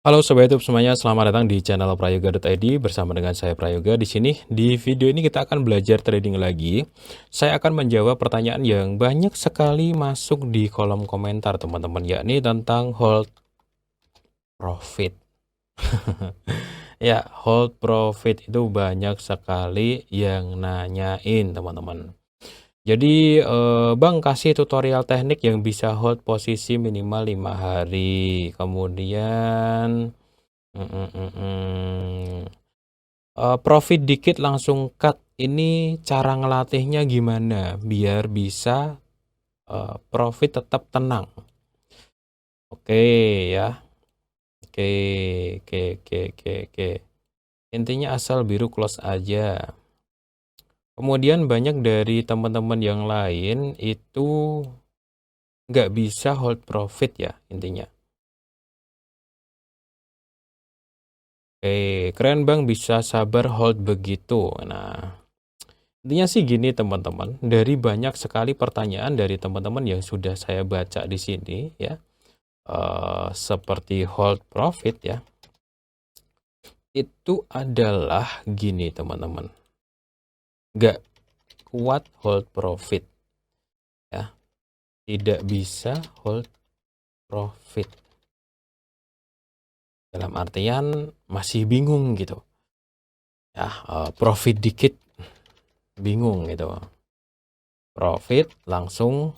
Halo Sobat YouTube semuanya, selamat datang di channel prayoga.id bersama dengan saya Prayoga. Di sini di video ini kita akan belajar trading lagi. Saya akan menjawab pertanyaan yang banyak sekali masuk di kolom komentar teman-teman, yakni tentang hold profit. Ya, hold profit itu banyak sekali yang nanyain teman-teman. Jadi Bang kasih tutorial teknik yang bisa hold posisi minimal 5 hari. Kemudian profit dikit langsung cut. Ini cara ngelatihnya gimana biar bisa profit tetap tenang. Oke ya. Oke, oke. Intinya asal biru close aja. Kemudian banyak dari teman-teman yang lain itu nggak bisa hold profit ya intinya. Oke, keren Bang bisa sabar hold begitu. Nah, intinya sih gini teman-teman, dari banyak sekali pertanyaan dari teman-teman yang sudah saya baca di sini ya, seperti hold profit ya, itu adalah gini teman-teman, nggak kuat hold profit ya, tidak bisa hold profit. Dalam artian masih bingung gitu ya, profit dikit bingung gitu, profit langsung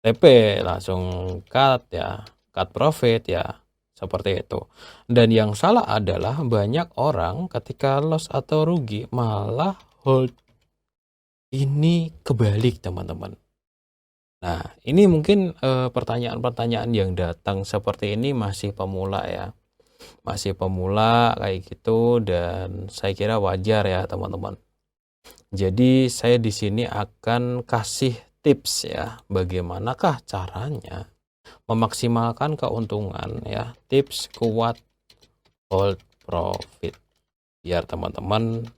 TP langsung cut ya, cut profit ya, seperti itu. Dan yang salah adalah banyak orang ketika loss atau rugi malah hold. Ini kebalik teman-teman. Nah, ini mungkin pertanyaan-pertanyaan yang datang seperti ini masih pemula ya. Masih pemula kayak gitu dan saya kira wajar ya teman-teman. Jadi saya di sini akan kasih tips ya, bagaimanakah caranya memaksimalkan keuntungan ya, tips kuat hold profit biar teman-teman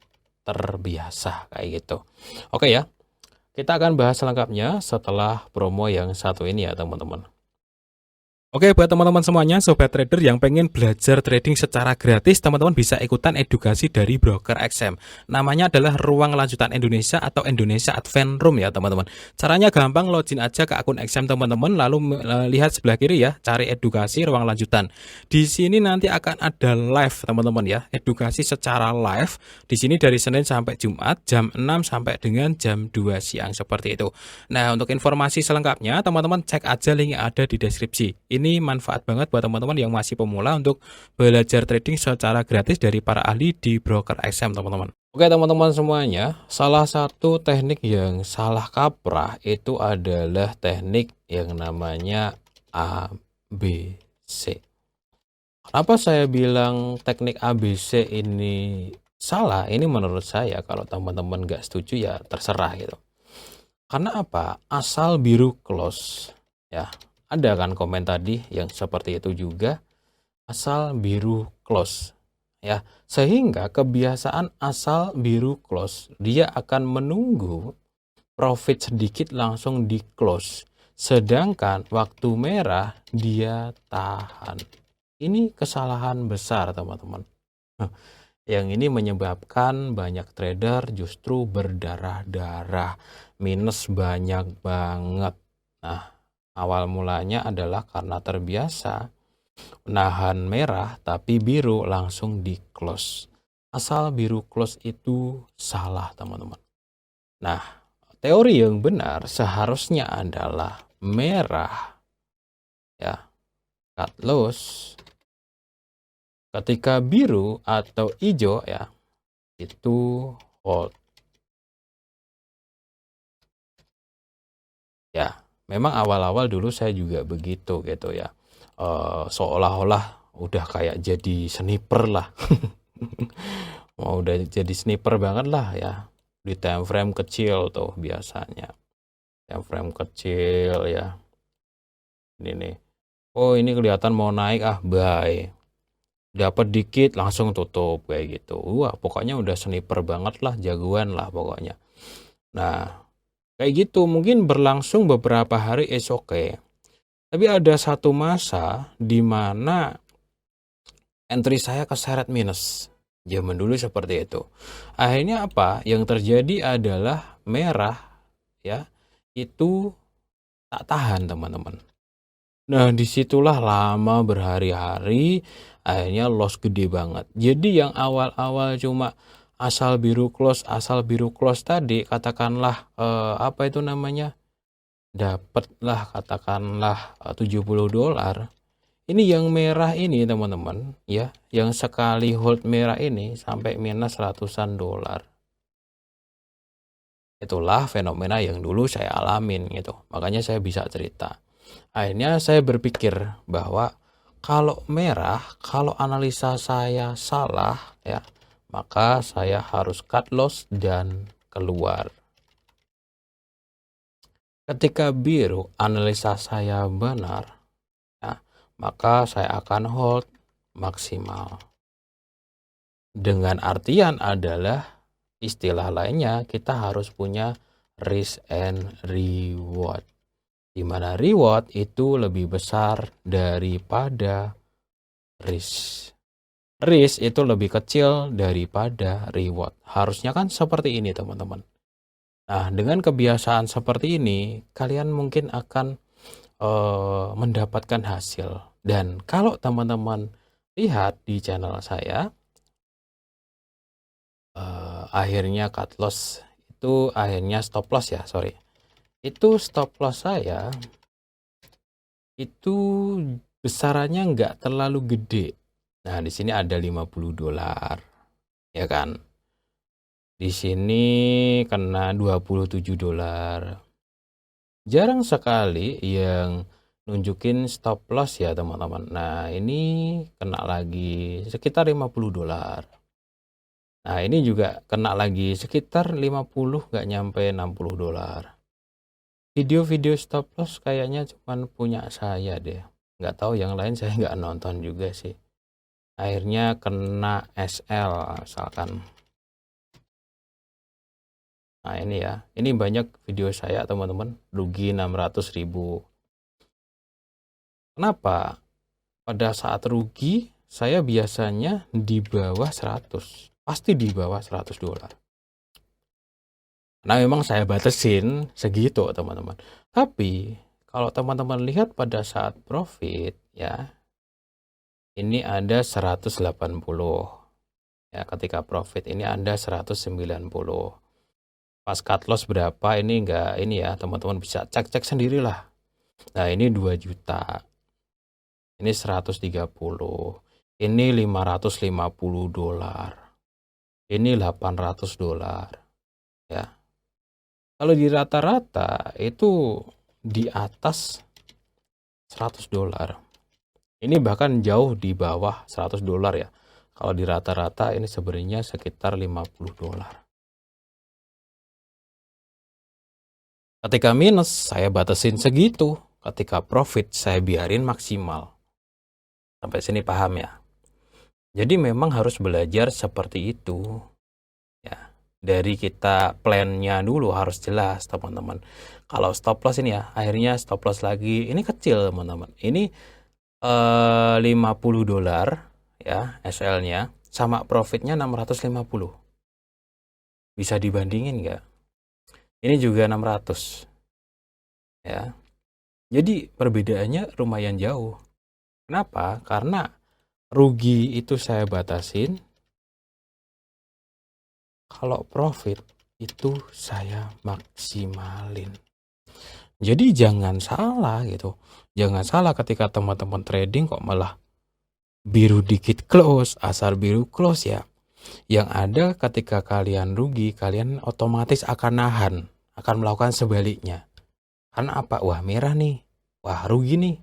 terbiasa kayak gitu. Oke ya, kita akan bahas selengkapnya setelah promo yang satu ini ya teman-teman. Oke, buat teman-teman semuanya, sobat trader yang pengen belajar trading secara gratis, teman-teman bisa ikutan edukasi dari broker XM. Namanya adalah Ruang Lanjutan Indonesia atau Indonesia Advance Room ya teman-teman. Caranya gampang, login aja ke akun XM teman-teman, lalu lihat sebelah kiri ya, cari edukasi ruang lanjutan. Di sini nanti akan ada live teman-teman ya, edukasi secara live. Di sini dari Senin sampai Jumat, jam 6 sampai dengan jam 2 siang seperti itu. Nah, untuk informasi selengkapnya, teman-teman cek aja link yang ada di deskripsi. Ini manfaat banget buat teman-teman yang masih pemula untuk belajar trading secara gratis dari para ahli di broker XM teman-teman. Oke teman-teman semuanya, salah satu teknik yang salah kaprah itu adalah teknik yang namanya ABC. Kenapa saya bilang teknik ABC ini salah? Ini menurut saya, kalau teman-teman nggak setuju ya terserah gitu. Karena apa? Asal biru close ya. Ada kan komen tadi yang seperti itu juga, asal biru close ya. Sehingga kebiasaan asal biru close, dia akan menunggu profit sedikit langsung di close. Sedangkan waktu merah dia tahan. Ini kesalahan besar teman-teman. Yang ini menyebabkan banyak trader justru berdarah-darah, minus banyak banget. Nah, awal mulanya adalah karena terbiasa menahan merah tapi biru langsung di close. Asal biru close itu salah teman-teman. Nah, teori yang benar seharusnya adalah merah ya, cut loss. Ketika biru atau hijau ya, itu hold. Ya, memang awal-awal dulu saya juga begitu gitu ya. Seolah-olah udah kayak jadi sniper lah. Mau udah jadi sniper banget lah ya. Di time frame kecil tuh biasanya. Time frame kecil ya. Ini nih. Oh, ini kelihatan mau naik, buy. Dapat dikit langsung tutup kayak gitu. Wah, pokoknya udah sniper banget lah, jagoan lah pokoknya. Nah, kayak gitu mungkin berlangsung beberapa hari oke. Tapi ada satu masa di mana entry saya keseret minus. Zaman dulu seperti itu. Akhirnya apa? Yang terjadi adalah merah ya, itu tak tahan teman-teman. Nah, disitulah lama berhari-hari, akhirnya loss gede banget. Jadi yang awal-awal cuma asal biru close tadi, katakanlah apa itu namanya? Dapatlah katakanlah $70. Ini yang merah ini teman-teman ya, yang sekali hold merah ini sampai minus ratusan dolar. Itulah fenomena yang dulu saya alamin gitu. Makanya saya bisa cerita. Akhirnya saya berpikir bahwa kalau merah, kalau analisa saya salah ya, maka saya harus cut loss dan keluar. Ketika biru, analisa saya benar ya, maka saya akan hold maksimal. Dengan artian adalah istilah lainnya kita harus punya risk and reward, di mana reward itu lebih besar daripada risk. Risk itu lebih kecil daripada reward. Harusnya kan seperti ini teman-teman. Nah, dengan kebiasaan seperti ini, kalian mungkin akan mendapatkan hasil. Dan kalau teman-teman lihat di channel saya, akhirnya cut loss itu akhirnya stop loss ya, sorry. Itu stop loss saya itu besarannya nggak terlalu gede. Nah, di sini ada $50, ya kan? Di sini kena $27. Jarang sekali yang nunjukin stop loss ya, teman-teman. Nah, ini kena lagi sekitar $50. Nah, ini juga kena lagi sekitar 50, nggak nyampe $60. Video-video stop loss kayaknya cuman punya saya deh. Nggak tahu yang lain, saya nggak nonton juga sih. Akhirnya kena SL misalkan. Nah, ini ya. Ini banyak video saya teman-teman. Rugi 600.000. Kenapa? Pada saat rugi, saya biasanya di bawah 100. Pasti di bawah $100. Nah, memang saya batasin segitu teman-teman. Tapi kalau teman-teman lihat pada saat profit ya, ini ada 180 ya, ketika profit ini ada 190. Pas cut loss berapa ini enggak ini ya, teman-teman bisa cek-cek sendirilah. Nah, ini 2 juta. Ini 130. Ini $550. Ini $800 ya. Kalau di rata-rata itu di atas $100. Ini bahkan jauh di bawah $100 ya. Kalau di rata-rata ini sebenarnya sekitar $50. Ketika minus saya batasin segitu, ketika profit saya biarin maksimal. Sampai sini paham ya? Jadi memang harus belajar seperti itu ya. Dari kita plannya dulu harus jelas teman-teman. Kalau stop loss ini ya, akhirnya stop loss lagi. Ini kecil teman-teman. Ini $50 ya SL-nya, sama profitnya 650. Bisa dibandingin nggak? Ini juga 600 ya. Jadi perbedaannya lumayan jauh. Kenapa? Karena rugi itu saya batasin, kalau profit itu saya maksimalin. Jadi jangan salah gitu. Jangan salah ketika teman-teman trading kok malah biru dikit close, asal biru close ya. Yang ada ketika kalian rugi, kalian otomatis akan nahan, akan melakukan sebaliknya. Karena apa? Wah, merah nih. Wah, rugi nih.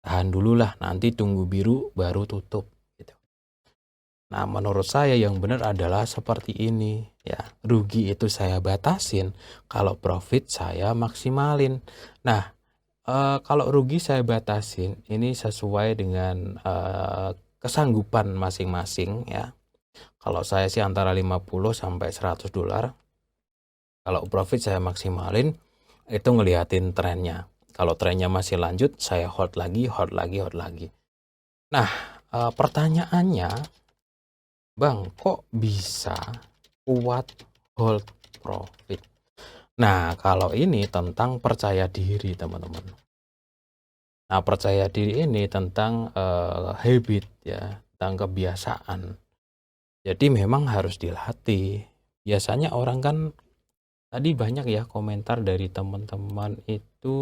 Tahan dulu lah, nanti tunggu biru baru tutup gitu. Nah, menurut saya yang benar adalah seperti ini ya. Rugi itu saya batasin, kalau profit saya maksimalin. Nah, kalau rugi saya batasin, ini sesuai dengan kesanggupan masing-masing ya. Kalau saya sih antara 50 sampai $100. Kalau profit saya maksimalin, itu ngeliatin trennya. Kalau trennya masih lanjut, saya hold lagi. Nah, pertanyaannya, Bang, kok bisa kuat hold profit? Nah, kalau ini tentang percaya diri, teman-teman. Nah, percaya diri ini tentang habit ya, tentang kebiasaan. Jadi memang harus dilatih. Biasanya orang kan tadi banyak ya komentar dari teman-teman itu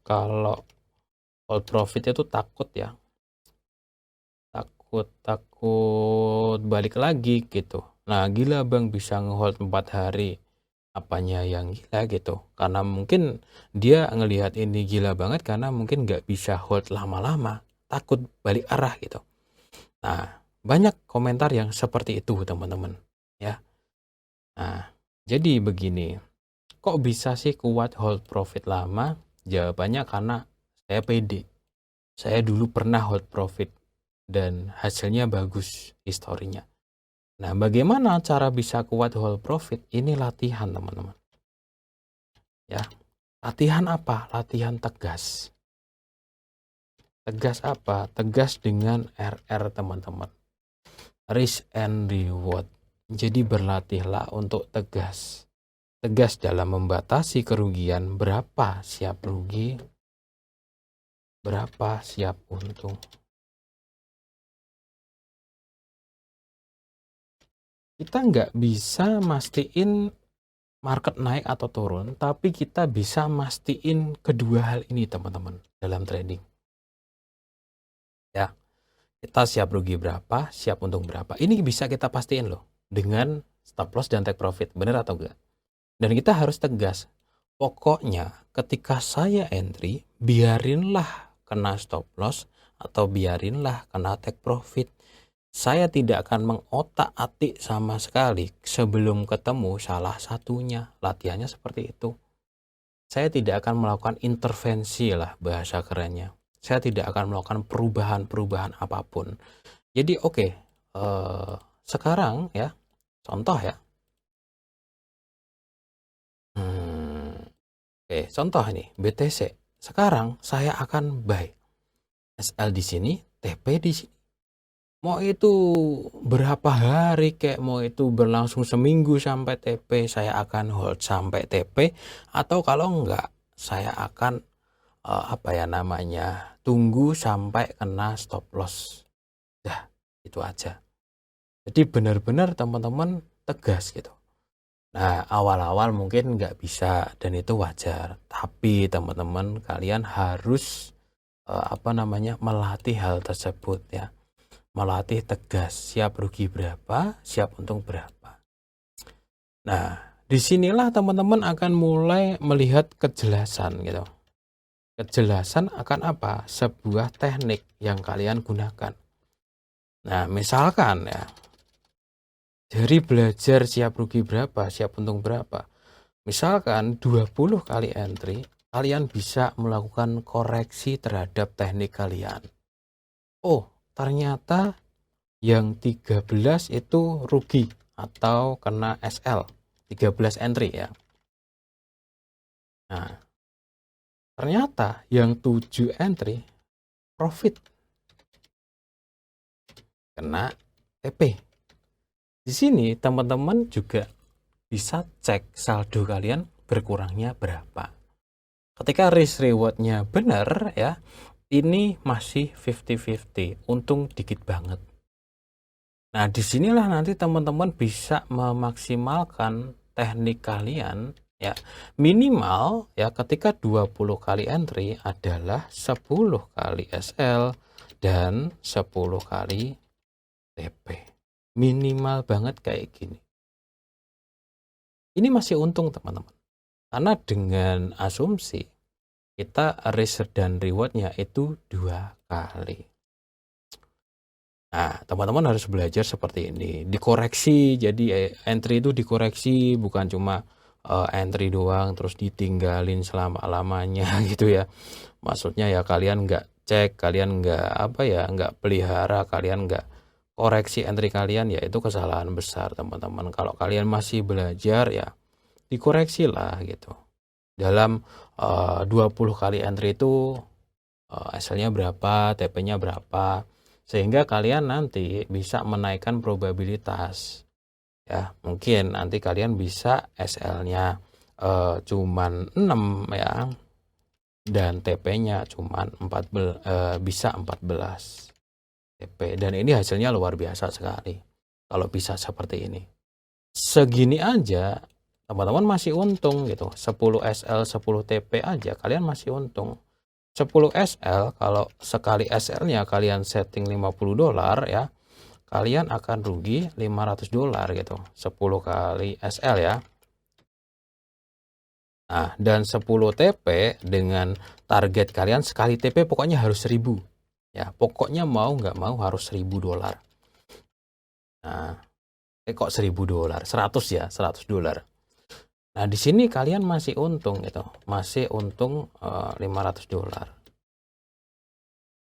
kalau hold profit itu takut ya. Takut balik lagi gitu. Nah, gila Bang bisa ngehold 4 hari. Apanya yang gila gitu. Karena mungkin dia ngelihat ini gila banget karena mungkin nggak bisa hold lama-lama. Takut balik arah gitu. Nah, banyak komentar yang seperti itu teman-teman ya. Nah, jadi begini. Kok bisa sih kuat hold profit lama? Jawabannya karena saya pede. Saya dulu pernah hold profit dan hasilnya bagus historinya. Nah, bagaimana cara bisa kuat hold profit? Ini latihan, teman-teman. Ya. Latihan apa? Latihan tegas. Tegas apa? Tegas dengan RR, teman-teman. Risk and reward. Jadi berlatihlah untuk tegas. Tegas dalam membatasi kerugian. Berapa siap rugi? Berapa siap untung? Kita nggak bisa mastiin market naik atau turun, tapi kita bisa mastiin kedua hal ini teman-teman dalam trading. Ya, kita siap rugi berapa, siap untung berapa. Ini bisa kita pastiin loh dengan stop loss dan take profit, bener atau enggak? Dan kita harus tegas. Pokoknya ketika saya entry, biarinlah kena stop loss atau biarinlah kena take profit. Saya tidak akan mengotak-atik sama sekali sebelum ketemu salah satunya. Latihannya seperti itu. Saya tidak akan melakukan intervensi lah bahasa kerennya. Saya tidak akan melakukan perubahan-perubahan apapun. Jadi oke, sekarang ya, contoh ya. Contoh ini BTC. Sekarang saya akan buy SL di sini, TP di sini. Mau itu berapa hari, kayak mau itu berlangsung seminggu sampai TP, saya akan hold sampai TP. Atau kalau enggak, saya akan tunggu sampai kena stop loss. Dah, itu aja. Jadi benar-benar teman-teman tegas gitu. Nah, awal-awal mungkin nggak bisa dan itu wajar. Tapi teman-teman kalian harus melatih hal tersebut ya. Melatih tegas, siap rugi berapa, siap untung berapa. Nah, disinilah teman-teman akan mulai melihat kejelasan gitu. Kejelasan akan apa? Sebuah teknik yang kalian gunakan. Nah, misalkan ya, dari belajar siap rugi berapa, siap untung berapa. Misalkan 20 kali entry, kalian bisa melakukan koreksi terhadap teknik kalian. Oh, ternyata yang 13 itu rugi atau kena SL 13 entry ya. Nah, ternyata yang 7 entry profit kena TP. Di sini teman-teman juga bisa cek saldo kalian berkurangnya berapa. Ketika risk rewardnya benar ya, ini masih 50-50, untung dikit banget. Nah, disinilah nanti teman-teman bisa memaksimalkan teknik kalian ya. Minimal ya ketika 20 kali entry adalah 10 kali SL dan 10 kali TP. Minimal banget kayak gini. Ini masih untung teman-teman. Karena dengan asumsi kita risk dan rewardnya itu 2 kali. Nah, teman-teman harus belajar seperti ini. Dikoreksi, jadi entry itu dikoreksi, bukan cuma entry doang terus ditinggalin selama-lamanya gitu ya. Maksudnya ya kalian nggak cek, kalian nggak pelihara, kalian nggak koreksi entry kalian, ya itu kesalahan besar teman-teman. Kalau kalian masih belajar ya dikoreksi lah gitu. Dalam 20 kali entry itu hasilnya berapa, TP-nya berapa. Sehingga kalian nanti bisa menaikkan probabilitas. Ya, mungkin nanti kalian bisa SL-nya cuman 6 ya. Dan TP-nya cuman bisa 14 TP. Dan ini hasilnya luar biasa sekali. Kalau bisa seperti ini. Segini aja teman-teman masih untung gitu. 10 SL 10 TP aja kalian masih untung. 10 SL kalau sekali SL-nya kalian setting $50 ya, kalian akan rugi $500 gitu. 10 kali SL ya. Nah, dan 10 TP dengan target kalian sekali TP pokoknya harus 1000. Ya, pokoknya mau nggak mau harus $1000. Nah, kok $1000? 100 ya, $100. Nah, di sini kalian masih untung gitu. Masih untung $500.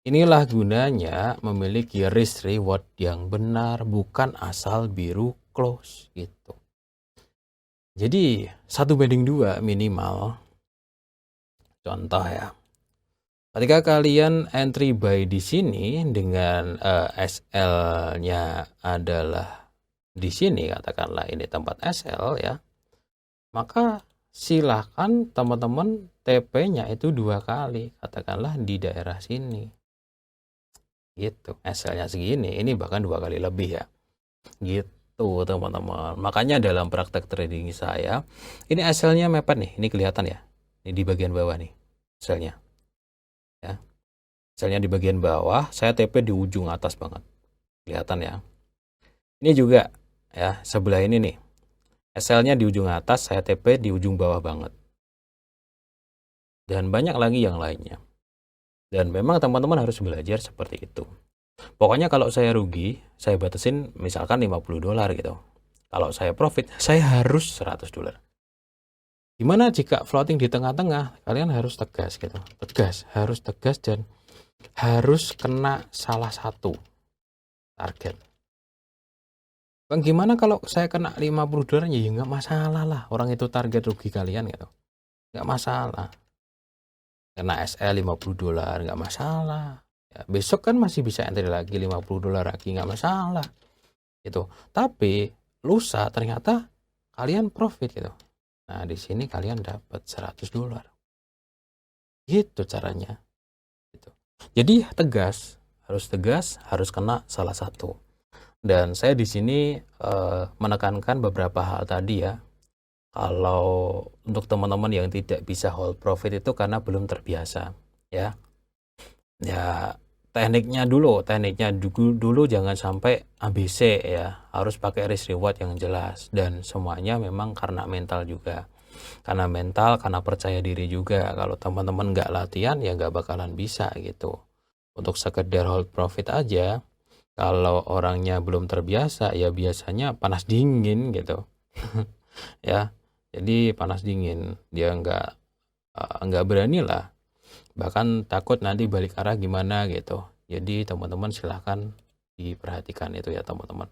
Inilah gunanya memiliki risk reward yang benar, bukan asal biru close gitu. Jadi 1:2 minimal. Contoh ya. Ketika kalian entry buy di sini dengan SL-nya adalah di sini, katakanlah ini tempat SL ya, maka silahkan teman-teman TP-nya itu 2 kali, katakanlah di daerah sini. Gitu, SL-nya segini, ini bahkan 2 kali lebih ya. Gitu teman-teman. Makanya dalam praktek trading saya, ini SL-nya mepet nih, ini kelihatan ya. Ini di bagian bawah nih, SL-nya. Ya. SL-nya di bagian bawah, saya TP di ujung atas banget. Kelihatan ya. Ini juga ya, sebelah ini nih. SL-nya di ujung atas, saya TP di ujung bawah banget. Dan banyak lagi yang lainnya. Dan memang teman-teman harus belajar seperti itu. Pokoknya kalau saya rugi, saya batasin misalkan $50 gitu. Kalau saya profit, saya harus $100. Gimana jika floating di tengah-tengah? Kalian harus tegas gitu. Tegas, harus tegas dan harus kena salah satu target. Bang, gimana kalau saya kena $50? Ya nggak masalah lah. Orang itu target rugi kalian gitu. Nggak masalah. Kena SL $50 nggak masalah. Ya, besok kan masih bisa entry lagi $50 lagi, nggak masalah gitu. Tapi lusa ternyata kalian profit gitu. Nah, di sini kalian dapat $100 gitu caranya gitu. Jadi harus kena salah satu. Dan saya di sini menekankan beberapa hal tadi ya. Kalau untuk teman-teman yang tidak bisa hold profit itu karena belum terbiasa ya. Ya, tekniknya dulu jangan sampai ABC ya. Harus pakai risk reward yang jelas, dan semuanya memang karena mental juga. Karena mental, karena percaya diri juga. Kalau teman-teman nggak latihan ya nggak bakalan bisa gitu. Untuk sekedar hold profit aja, kalau orangnya belum terbiasa ya biasanya panas dingin gitu. Ya, jadi panas dingin, dia nggak berani lah, bahkan takut nanti balik arah gimana gitu. Jadi teman-teman silahkan diperhatikan itu ya teman-teman.